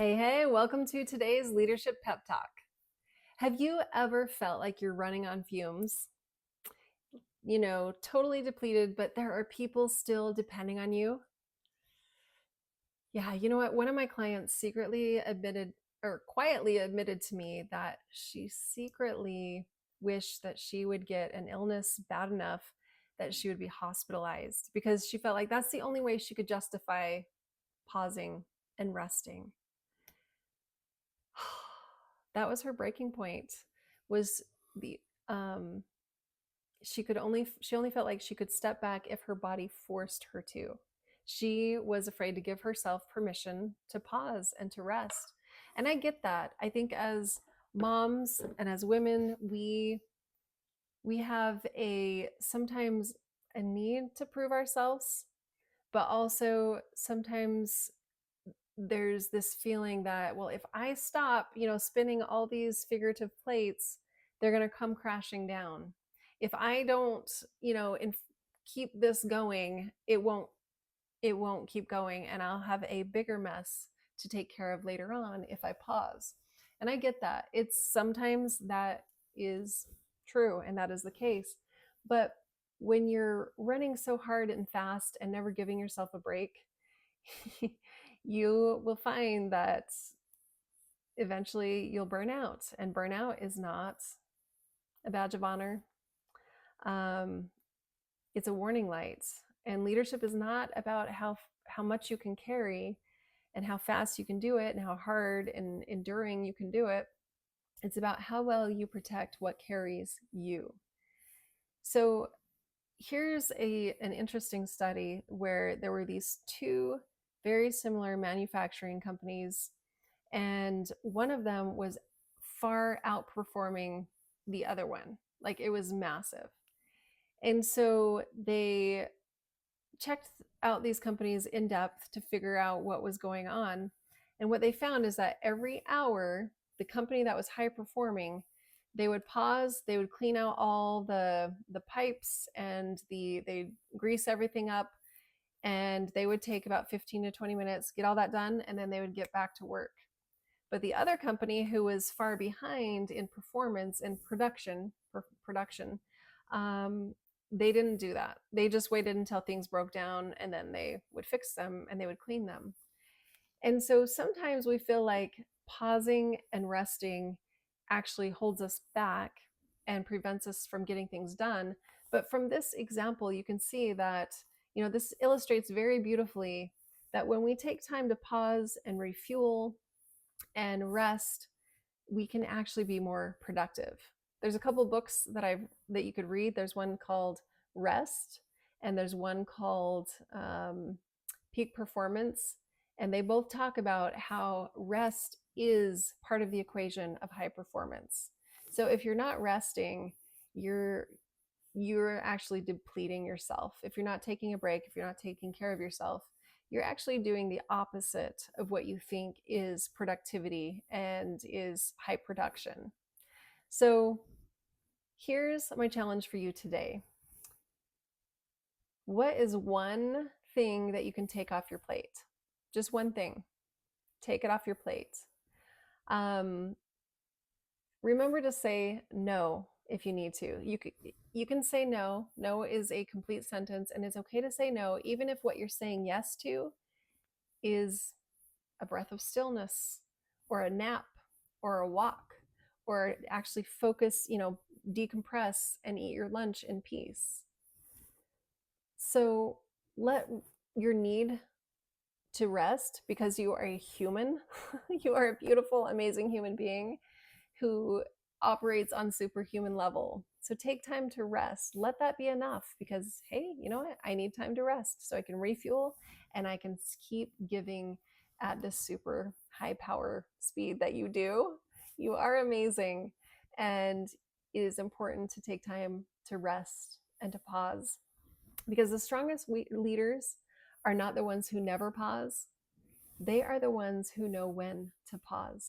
Hey, welcome to today's Leadership Pep Talk. Have you ever felt like you're running on fumes? Totally depleted, but there are people still depending on you? Yeah, you know what? One of my clients secretly admitted or quietly admitted to me that she secretly wished that she would get an illness bad enough that she would be hospitalized because she felt like that's the only way she could justify pausing and resting. That was her breaking point, was the um she only felt like she could step back if her body forced her to. She was afraid to give herself permission to pause and to rest. And I get that. I think as moms and as women, we have a sometimes a need to prove ourselves, but also sometimes there's this feeling that, well, if I stop, spinning all these figurative plates, they're going to come crashing down. If I don't, keep this going, it won't keep going, and I'll have a bigger mess to take care of later on if I pause. And I get that. It's sometimes that is true and that is the case. But when you're running so hard and fast and never giving yourself a break, you will find that eventually you'll burn out, and burnout is not a badge of honor. Um, it's a warning light. And leadership is not about how much you can carry and how fast you can do it and how hard and enduring you can do it. It's about how well you protect what carries you. So here's an interesting study where there were these two very similar manufacturing companies, and one of them was far outperforming the other one. Like, it was massive. And so they checked out these companies in depth to figure out what was going on. And what they found is that every hour, the company that was high performing, they would pause, they would clean out all the pipes, and they'd grease everything up, and they would take about 15 to 20 minutes, get all that done, and then they would get back to work. But the other company, who was far behind in performance and production, um, they didn't do that. They just waited until things broke down, and then they would fix them and they would clean them. And so sometimes we feel like pausing and resting actually holds us back and prevents us from getting things done. But from this example, you can see that, this illustrates very beautifully that when we take time to pause and refuel and rest, we can actually be more productive. There's a couple books that you could read. There's one called Rest, and there's one called Peak Performance, and they both talk about how rest is part of the equation of high performance. So if you're not resting, you're actually depleting yourself. If you're not taking a break, if you're not taking care of yourself, you're actually doing the opposite of what you think is productivity and is high production. So here's my challenge for you today. What is one thing that you can take off your plate? Just one thing. Take it off your plate. Remember to say no if you need to. You can say no. No is a complete sentence, and it's okay to say no, even if what you're saying yes to is a breath of stillness or a nap or a walk, or actually focus, decompress and eat your lunch in peace. So let your need to rest, because you are a human, you are a beautiful, amazing human being who operates on superhuman level. So take time to rest. Let that be enough, because, hey, you know what? I need time to rest so I can refuel and I can keep giving at this super high power speed that you do. You are amazing. And it is important to take time to rest and to pause, because the strongest leaders are not the ones who never pause. They are the ones who know when to pause.